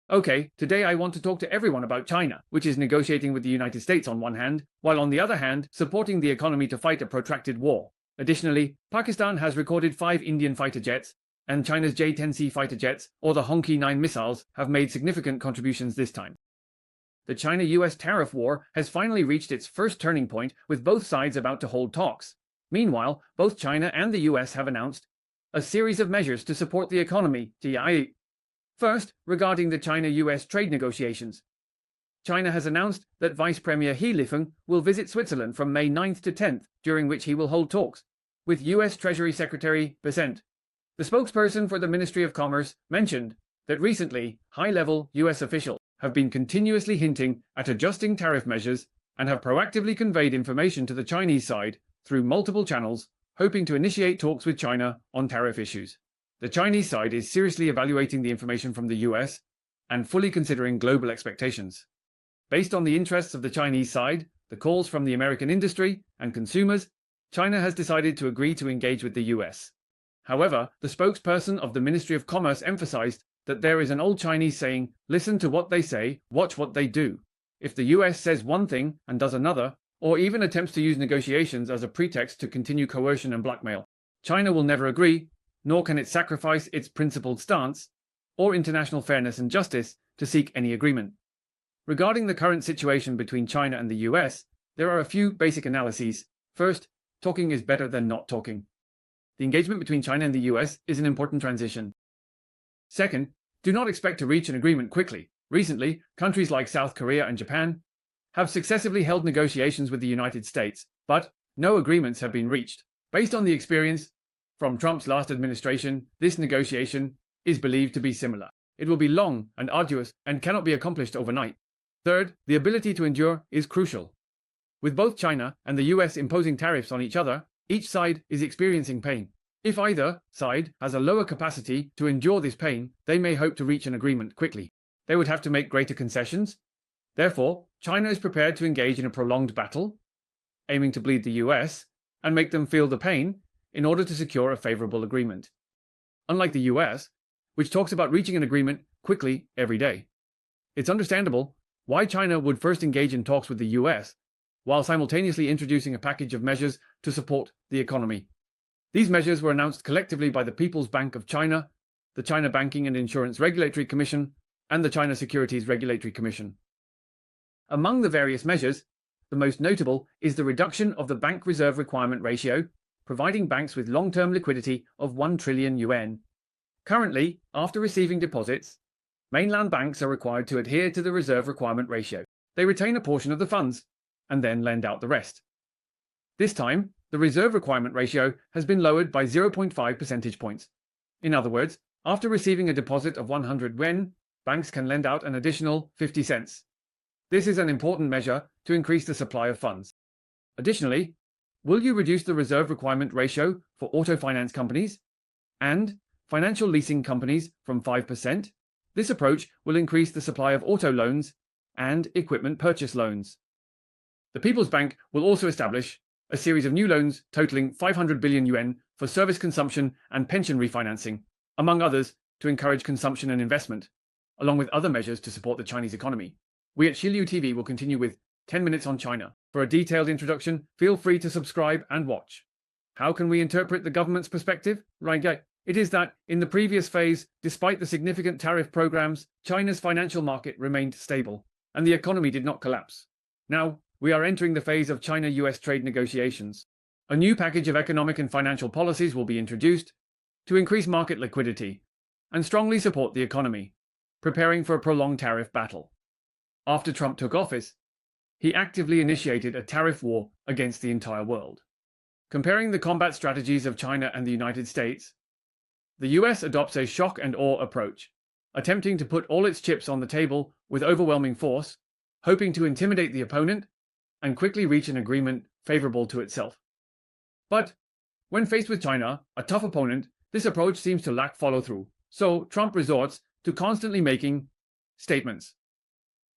Okay, today I want to talk to everyone about China, which is negotiating with the United States on one hand, while on the other hand, supporting the economy to fight a protracted war. Additionally, Pakistan has recorded 5 Indian fighter jets, and China's J-10C fighter jets, or the Hongqi 9 missiles, have made significant contributions this time. The China-US tariff war has finally reached its first turning point, with both sides about to hold talks. Meanwhile, both China and the US have announced a series of measures to support the economy. First, regarding the China-US trade negotiations. China has announced that Vice Premier He Lifeng will visit Switzerland from May 9th to 10th, during which he will hold talks with US Treasury Secretary Besant. The spokesperson for the Ministry of Commerce mentioned that recently, high-level US officials have been continuously hinting at adjusting tariff measures and have proactively conveyed information to the Chinese side through multiple channels, hoping to initiate talks with China on tariff issues. The Chinese side is seriously evaluating the information from the US and fully considering global expectations. Based on the interests of the Chinese side, the calls from the American industry and consumers, China has decided to agree to engage with the US. However, the spokesperson of the Ministry of Commerce emphasized that there is an old Chinese saying, "Listen to what they say, watch what they do." If the US says one thing and does another, or even attempts to use negotiations as a pretext to continue coercion and blackmail, China will never agree, nor can it sacrifice its principled stance or international fairness and justice to seek any agreement. Regarding the current situation between China and the US, there are a few basic analyses. First, talking is better than not talking. The engagement between China and the US is an important transition. Second, do not expect to reach an agreement quickly. Recently, countries like South Korea and Japan have successively held negotiations with the United States, but no agreements have been reached. Based on the experience from Trump's last administration, this negotiation is believed to be similar. It will be long and arduous and cannot be accomplished overnight. Third, the ability to endure is crucial. With both China and the US imposing tariffs on each other, each side is experiencing pain. If either side has a lower capacity to endure this pain, they may hope to reach an agreement quickly. They would have to make greater concessions. Therefore, China is prepared to engage in a prolonged battle, aiming to bleed the US and make them feel the pain in order to secure a favorable agreement. Unlike the US, which talks about reaching an agreement quickly every day, it's understandable why China would first engage in talks with the US, while simultaneously introducing a package of measures to support the economy. These measures were announced collectively by the People's Bank of China, the China Banking and Insurance Regulatory Commission, and the China Securities Regulatory Commission. Among the various measures, the most notable is the reduction of the bank reserve requirement ratio, providing banks with long-term liquidity of 1 trillion yuan. Currently, after receiving deposits, mainland banks are required to adhere to the reserve requirement ratio. They retain a portion of the funds and then lend out the rest. This time, the reserve requirement ratio has been lowered by 0.5 percentage points. In other words, after receiving a deposit of 100 yuan, banks can lend out an additional 50 cents. This is an important measure to increase the supply of funds. Additionally, will you reduce the reserve requirement ratio for auto finance companies and financial leasing companies from 5%? This approach will increase the supply of auto loans and equipment purchase loans. The People's Bank will also establish a series of new loans totaling 500 billion yuan for service consumption and pension refinancing, among others, to encourage consumption and investment, along with other measures to support the Chinese economy. We at Shiliu TV will continue with 10 minutes on China. For a detailed introduction, feel free to subscribe and watch. How can we interpret the government's perspective? Right, it is that, in the previous phase, despite the significant tariff programs, China's financial market remained stable, and the economy did not collapse. Now, we are entering the phase of China-US trade negotiations. A new package of economic and financial policies will be introduced to increase market liquidity and strongly support the economy, preparing for a prolonged tariff battle. After Trump took office, he actively initiated a tariff war against the entire world. Comparing the combat strategies of China and the United States, the US adopts a shock and awe approach, attempting to put all its chips on the table with overwhelming force, hoping to intimidate the opponent and quickly reach an agreement favorable to itself. But when faced with China, a tough opponent, this approach seems to lack follow-through, so Trump resorts to constantly making statements.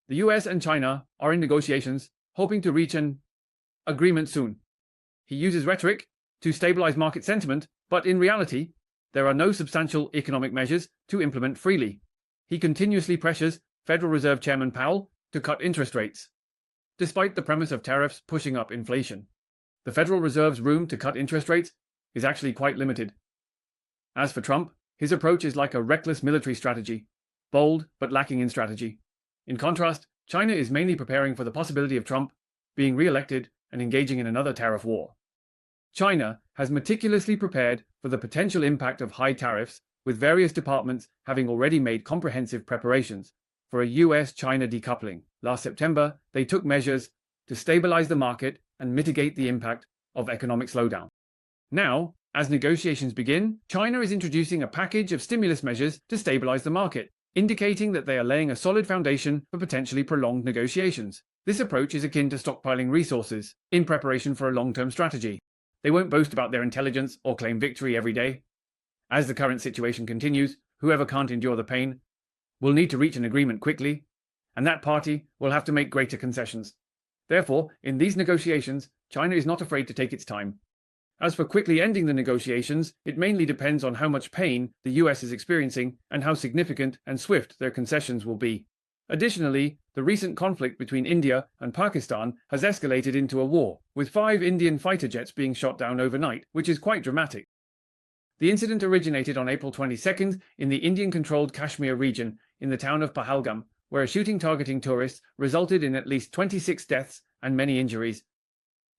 The US and China are in negotiations, hoping to reach an agreement soon. He uses rhetoric to stabilize market sentiment, but in reality, there are no substantial economic measures to implement freely. he continuously pressures Federal Reserve Chairman Powell to cut interest rates, despite the premise of tariffs pushing up inflation. The Federal Reserve's room to cut interest rates is actually quite limited. As for Trump, his approach is like a reckless military strategy, bold but lacking in strategy. In contrast, China is mainly preparing for the possibility of Trump being re-elected and engaging in another tariff war. China has meticulously prepared for the potential impact of high tariffs, with various departments having already made comprehensive preparations for a US-China decoupling. Last September, they took measures to stabilize the market and mitigate the impact of economic slowdown. Now, as negotiations begin, China is introducing a package of stimulus measures to stabilize the market, indicating that they are laying a solid foundation for potentially prolonged negotiations. This approach is akin to stockpiling resources in preparation for a long-term strategy. They won't boast about their intelligence or claim victory every day. As the current situation continues, whoever can't endure the pain will need to reach an agreement quickly, and that party will have to make greater concessions. Therefore, in these negotiations, China is not afraid to take its time. As for quickly ending the negotiations, it mainly depends on how much pain the US is experiencing and how significant and swift their concessions will be. Additionally, the recent conflict between India and Pakistan has escalated into a war, with 5 Indian fighter jets being shot down overnight, which is quite dramatic. The incident originated on April 22nd in the Indian-controlled Kashmir region in the town of Pahalgam, where a shooting targeting tourists resulted in at least 26 deaths and many injuries.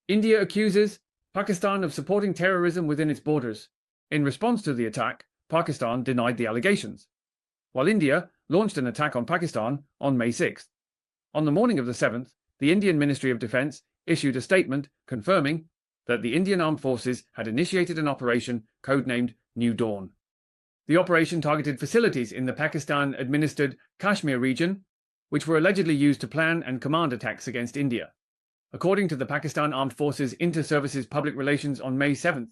India accuses Pakistan of supporting terrorism within its borders. In response to the attack, Pakistan denied the allegations, while India launched an attack on Pakistan on May 6th. On the morning of the 7th, the Indian Ministry of Defense issued a statement confirming that the Indian Armed Forces had initiated an operation codenamed New Dawn. The operation targeted facilities in the Pakistan-administered Kashmir region, which were allegedly used to plan and command attacks against India. According to the Pakistan Armed Forces Inter-Services Public Relations on May 7th,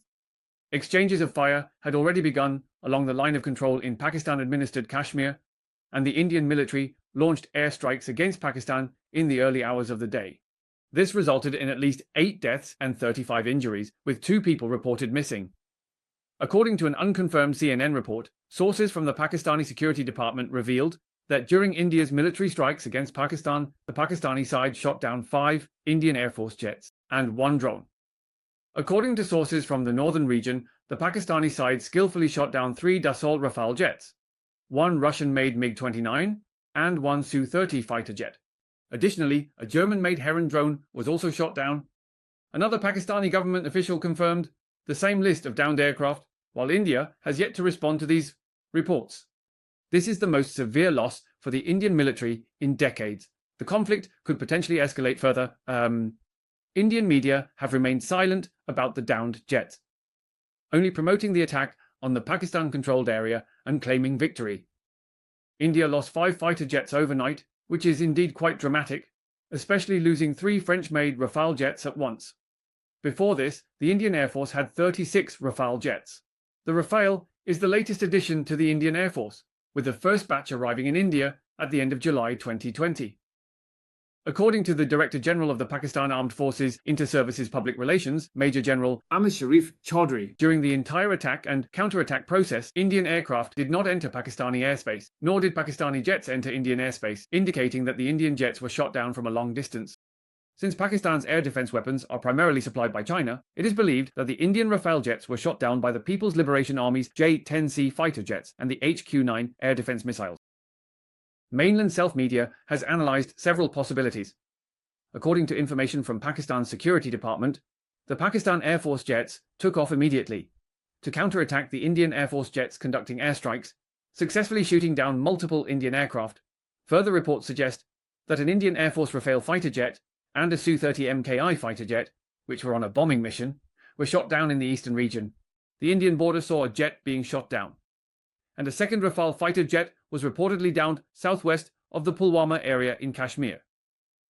exchanges of fire had already begun along the line of control in Pakistan-administered Kashmir, and the Indian military launched airstrikes against Pakistan in the early hours of the day. This resulted in at least 8 deaths and 35 injuries, with 2 people reported missing. According to an unconfirmed CNN report, sources from the Pakistani Security Department revealed that during India's military strikes against Pakistan, the Pakistani side shot down 5 Indian Air Force jets and 1 drone. According to sources from the northern region, the Pakistani side skillfully shot down 3 Dassault Rafale jets, 1 Russian-made MiG-29, and 1 Su-30 fighter jet. Additionally, a German-made Heron drone was also shot down. Another Pakistani government official confirmed the same list of downed aircraft, while India has yet to respond to these reports. This is the most severe loss for the Indian military in decades. The conflict could potentially escalate further. Indian media have remained silent about the downed jets, only promoting the attack on the Pakistan-controlled area and claiming victory. India lost 5 fighter jets overnight, which is indeed quite dramatic, especially losing 3 French-made Rafale jets at once. Before this, the Indian Air Force had 36 Rafale jets. The Rafale is the latest addition to the Indian Air Force, with the first batch arriving in India at the end of July 2020. According to the Director General of the Pakistan Armed Forces Inter-Services Public Relations, Major General Ahmad Sharif Chaudhry, during the entire attack and counter-attack process, Indian aircraft did not enter Pakistani airspace, nor did Pakistani jets enter Indian airspace, indicating that the Indian jets were shot down from a long distance. Since Pakistan's air defense weapons are primarily supplied by China, it is believed that the Indian Rafale jets were shot down by the People's Liberation Army's J-10C fighter jets and the HQ-9 air defense missiles. Mainland self-media has analyzed several possibilities. According to information from Pakistan's Security Department, the Pakistan Air Force jets took off immediately to counterattack the Indian Air Force jets conducting airstrikes, successfully shooting down multiple Indian aircraft. Further reports suggest that an Indian Air Force Rafale fighter jet and a Su-30 MKI fighter jet, which were on a bombing mission, were shot down in the eastern region. The Indian border saw a jet being shot down, and a second Rafale fighter jet was reportedly downed southwest of the Pulwama area in Kashmir.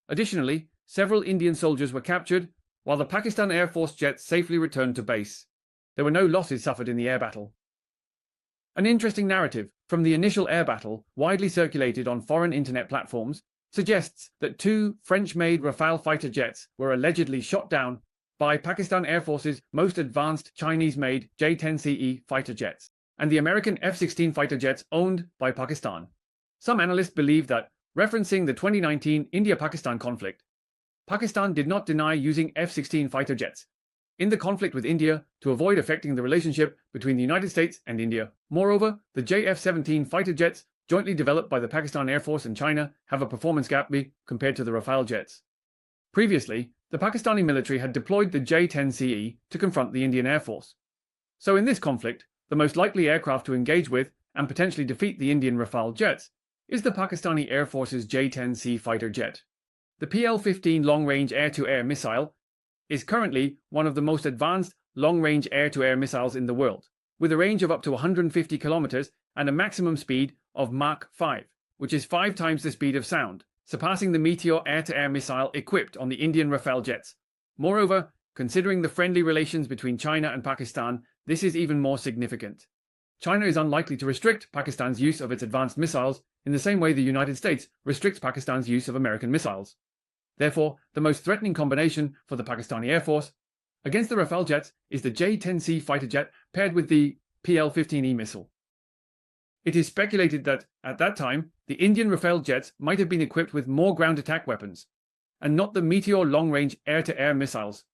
Additionally, several Indian soldiers were captured, while the Pakistan Air Force jets safely returned to base. There were no losses suffered in the air battle. An interesting narrative from the initial air battle, widely circulated on foreign internet platforms, suggests that 2 French-made Rafale fighter jets were allegedly shot down by Pakistan Air Force's most advanced Chinese-made J-10CE fighter jets, and the American F-16 fighter jets owned by Pakistan. Some analysts believe that, referencing the 2019 India-Pakistan conflict, Pakistan did not deny using F-16 fighter jets in the conflict with India to avoid affecting the relationship between the United States and India. Moreover, the JF-17 fighter jets, jointly developed by the Pakistan Air Force and China, have a performance gap compared to the Rafale jets. Previously, the Pakistani military had deployed the J-10CE to confront the Indian Air Force. So in this conflict, the most likely aircraft to engage with and potentially defeat the Indian Rafale jets is the Pakistani Air Force's J-10C fighter jet. The PL-15 long-range air-to-air missile is currently one of the most advanced long-range air-to-air missiles in the world, with a range of up to 150 kilometers and a maximum speed of Mach 5, which is 5 times the speed of sound, surpassing the Meteor air-to-air missile equipped on the Indian Rafale jets. Moreover, considering the friendly relations between China and Pakistan, this is even more significant. China is unlikely to restrict Pakistan's use of its advanced missiles in the same way the United States restricts Pakistan's use of American missiles. Therefore, the most threatening combination for the Pakistani Air Force against the Rafale jets is the J-10C fighter jet paired with the PL-15E missile. It is speculated that, at that time, the Indian Rafale jets might have been equipped with more ground attack weapons, and not the Meteor long-range air-to-air missiles.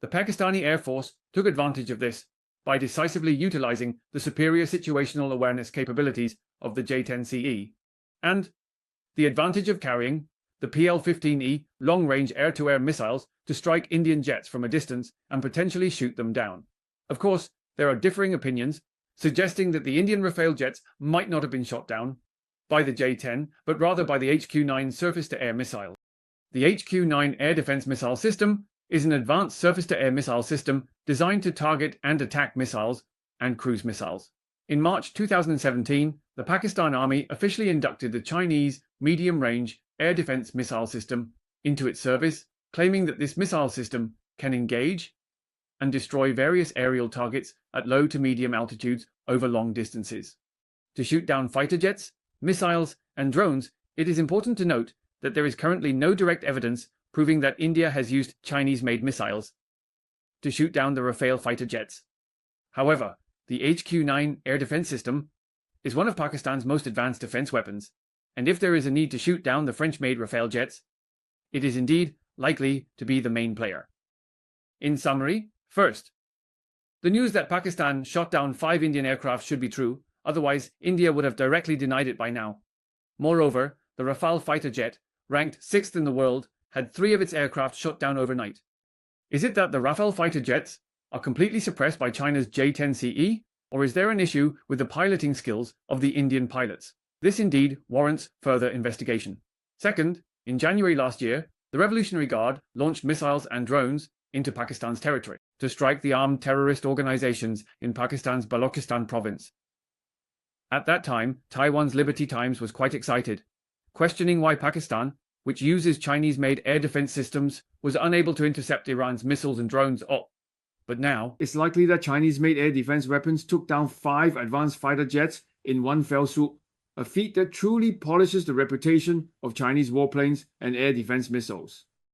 The Pakistani Air Force took advantage of this by decisively utilizing the superior situational awareness capabilities of the J-10CE, and the advantage of carrying the PL-15E long-range air-to-air missiles to strike Indian jets from a distance and potentially shoot them down. Of course, there are differing opinions suggesting that the Indian Rafale jets might not have been shot down by the J-10, but rather by the HQ-9 surface-to-air missile. The HQ-9 air defense missile system is an advanced surface-to-air missile system designed to target and attack missiles and cruise missiles. In March 2017, the Pakistan Army officially inducted the Chinese medium-range air defense missile system into its service, claiming that this missile system can engage and destroy various aerial targets at low to medium altitudes over long distances. To shoot down fighter jets, missiles, and drones, it is important to note that there is currently no direct evidence proving that India has used Chinese-made missiles to shoot down the Rafale fighter jets. However, the HQ-9 air defense system is one of Pakistan's most advanced defense weapons, and if there is a need to shoot down the French-made Rafale jets, it is indeed likely to be the main player. In summary, first, the news that Pakistan shot down 5 Indian aircraft should be true, otherwise India would have directly denied it by now. Moreover, the Rafale fighter jet, ranked 6th in the world, had 3 of its aircraft shot down overnight. Is it that the Rafale fighter jets are completely suppressed by China's J-10CE, or is there an issue with the piloting skills of the Indian pilots? This indeed warrants further investigation. Second, in January last year, the Revolutionary Guard launched missiles and drones into Pakistan's territory to strike the armed terrorist organizations in Pakistan's Balochistan province. At that time, Taiwan's Liberty Times was quite excited, questioning why Pakistan, which uses Chinese-made air defense systems, was unable to intercept Iran's missiles and drones. But now, it's likely that Chinese-made air defense weapons took down 5 advanced fighter jets in one fell swoop, a feat that truly polishes the reputation of Chinese warplanes and air defense missiles.